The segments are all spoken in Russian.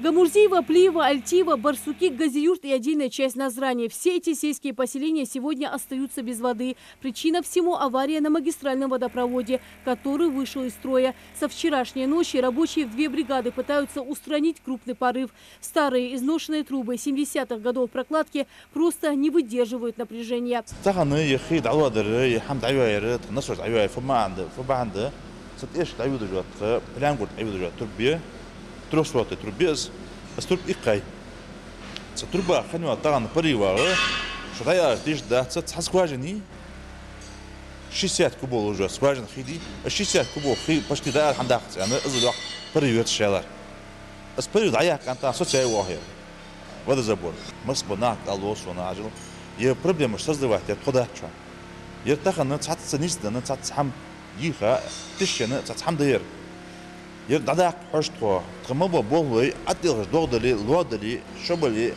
Гамурзиево, Плиево, Альтиево, Барсуки, Газиюрт и отдельная часть Назрани. Все эти сельские поселения сегодня остаются без воды. Причина всему – авария на магистральном водопроводе, который вышел из строя. Со вчерашней ночи рабочие в 2 бригады пытаются устранить крупный порыв. Старые изношенные трубы 70-х годов прокладки просто не выдерживают напряжения. Тросваты трубез, струп икай. Труба ханьва таган парива, что я тишь да скважины 60 кубов уже скважин хиди, 60 кубов почти да хандахцы, она излух паривет шалар. С парив да я канта соцай вахер. Водозабор. Маспонак алосона ажил. Я проблема создавать я подача. Я тахан цатца низда на цатцам иха тишена цатцам дер. Я дадак хошто, тмаба болвой, атилгаш догдали, лодали, шобали,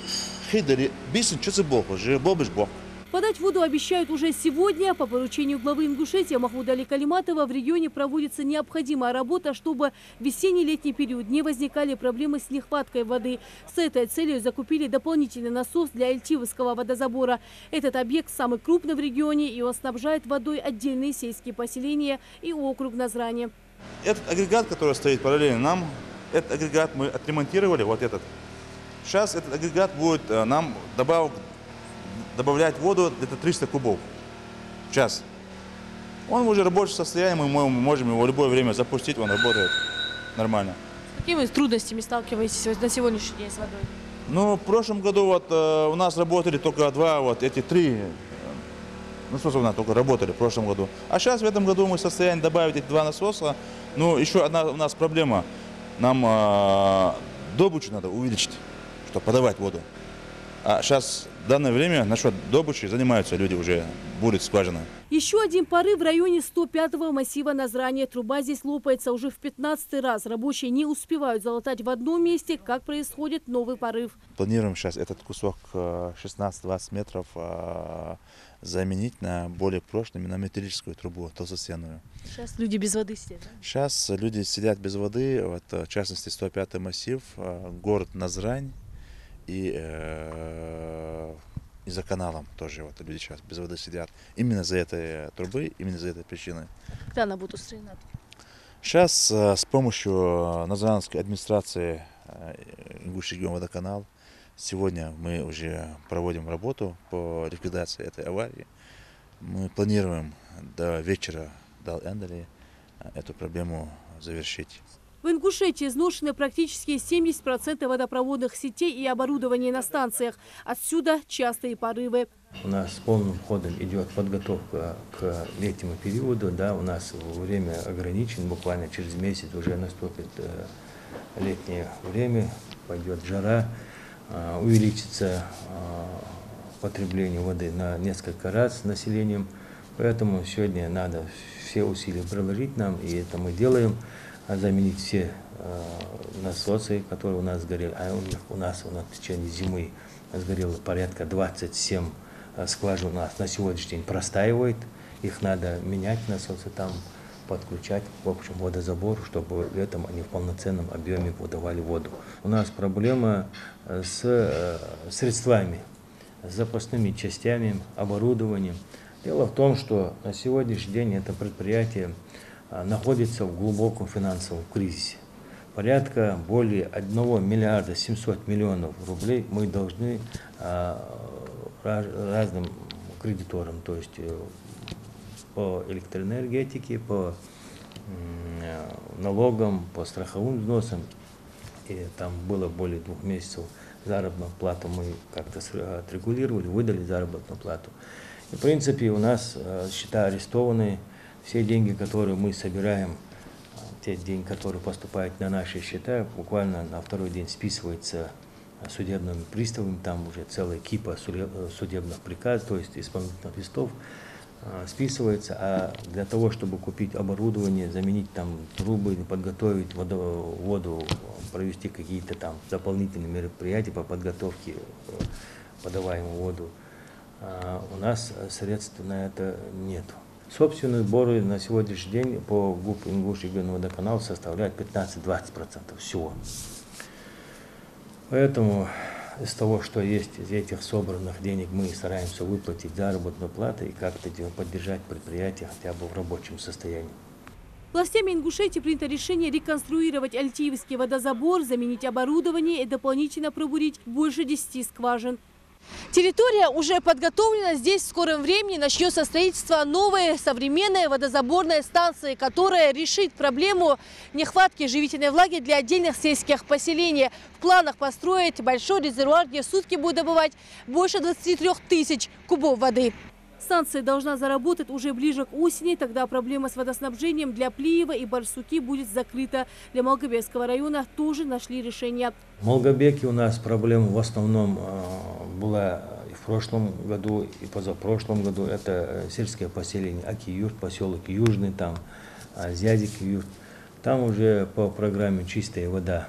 хидали, бисен часы боху, же бобыш бох. Подать воду обещают уже сегодня. По поручению главы Ингушетии Махмуда Али Калиматова в регионе проводится необходимая работа, чтобы в весенне-летний период не возникали проблемы с нехваткой воды. С этой целью закупили дополнительный насос для Альтивского водозабора. Этот объект самый крупный в регионе, и он снабжает водой отдельные сельские поселения и округ Назрани. Этот агрегат, который стоит параллельно нам, этот агрегат мы отремонтировали, вот этот. Сейчас этот агрегат будет нам добавлять воду где-то 300 кубов в час. Он уже в рабочем состоянии, мы можем его в любое время запустить, он работает нормально. С какими трудностями сталкиваетесь на сегодняшний день с водой? Ну, в прошлом году вот у нас работали только эти три насоса у нас только работали в прошлом году. А сейчас в этом году мы в состоянии добавить эти 2 насоса. Ну, еще одна у нас проблема. Нам добычу надо увеличить, чтобы подавать воду. А сейчас в данное время насчет добычи занимаются люди уже, бурят скважины. Еще один порыв в районе 105-го массива Назрани. Труба здесь лопается уже в 15-й раз. Рабочие не успевают залатать в одном месте, как происходит новый порыв. Планируем сейчас этот кусок 16-20 метров заменить на более прочную, на металлическую трубу, толстостенную. Сейчас люди без воды сидят, да? Сейчас люди сидят без воды, вот, в частности 105-й массив, город Назрань и за каналом тоже вот люди сейчас без воды сидят. Именно за этой трубы, именно за этой причины. Когда она будет устранена? Сейчас с помощью Назранской администрации Ингушский регион водоканал сегодня мы уже проводим работу по ликвидации этой аварии. Мы планируем до вечера, до Эндали, эту проблему завершить. В Ингушетии изношены практически 70% водопроводных сетей и оборудования на станциях. Отсюда частые порывы. У нас полным ходом идет подготовка к летнему периоду. Да, у нас время ограничено, буквально через месяц уже наступит летнее время, пойдет жара, увеличится потребление воды на несколько раз населением. Поэтому сегодня надо все усилия приложить нам, и это мы делаем. Заменить все насосы, которые у нас сгорели. А у нас в течение зимы сгорело порядка 27 скважин. У нас на сегодняшний день простаивает. Их надо менять, насосы там подключать, в общем, водозабор, чтобы летом они в полноценном объеме выдавали воду. У нас проблема с средствами, с запасными частями, оборудованием. Дело в том, что на сегодняшний день это предприятие находится в глубоком финансовом кризисе. Порядка более 1 миллиарда 700 миллионов рублей мы должны разным кредиторам, то есть по электроэнергетике, по налогам, по страховым взносам. И там было более 2 месяцев заработную плату, мы как-то отрегулировали, выдали заработную плату. И, в принципе, у нас счета арестованы. Все деньги, которые мы собираем, те деньги, которые поступают на наши счета, буквально на второй день списывается судебными приставами, там уже целая кипа судебных приказов, то есть исполнительных листов списывается, а для того, чтобы купить оборудование, заменить там трубы, подготовить воду, провести какие-то там дополнительные мероприятия по подготовке подаваемой воду, у нас средств на это нет. Собственные сборы на сегодняшний день по ГУП Ингушский региональный водоканал составляют 15-20% всего. Поэтому из того, что есть, из этих собранных денег, мы стараемся выплатить заработную плату и как-то поддержать предприятие хотя бы в рабочем состоянии. Властями Ингушетии принято решение реконструировать Альтиевский водозабор, заменить оборудование и дополнительно пробурить больше 10 скважин. Территория уже подготовлена. Здесь в скором времени начнется строительство новой современной водозаборной станции, которая решит проблему нехватки живительной влаги для отдельных сельских поселений. В планах построить большой резервуар, где в сутки будет добывать больше 23 тысяч кубов воды. Станция должна заработать уже ближе к осени. Тогда проблема с водоснабжением для Плиева и Барсуки будет закрыта. Для Малгобекского района тоже нашли решение. В Малгобеке у нас проблема в основном была и в прошлом году, и позапрошлом году. Это сельское поселение Аки-Юрт, поселок Южный, там Зязик-Юрт. Там уже по программе «Чистая вода»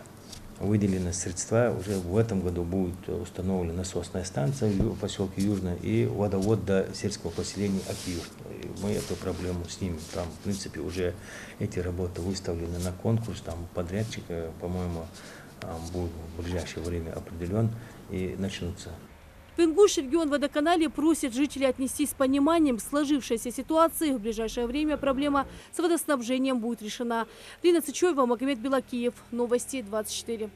выделены средства. Уже в этом году будет установлена насосная станция в поселке Южный и водовод до сельского поселения Аки-Юрт. Мы эту проблему снимем. Там, в принципе, уже эти работы выставлены на конкурс. Там подрядчик, по-моему, будет в ближайшее время определен и начнутся. В Ингушетии регион водоканале просит жителей отнестись с пониманием к сложившейся ситуации. В ближайшее время проблема с водоснабжением будет решена. Лина Цычоева, Магомед Белакиев. Новости 24.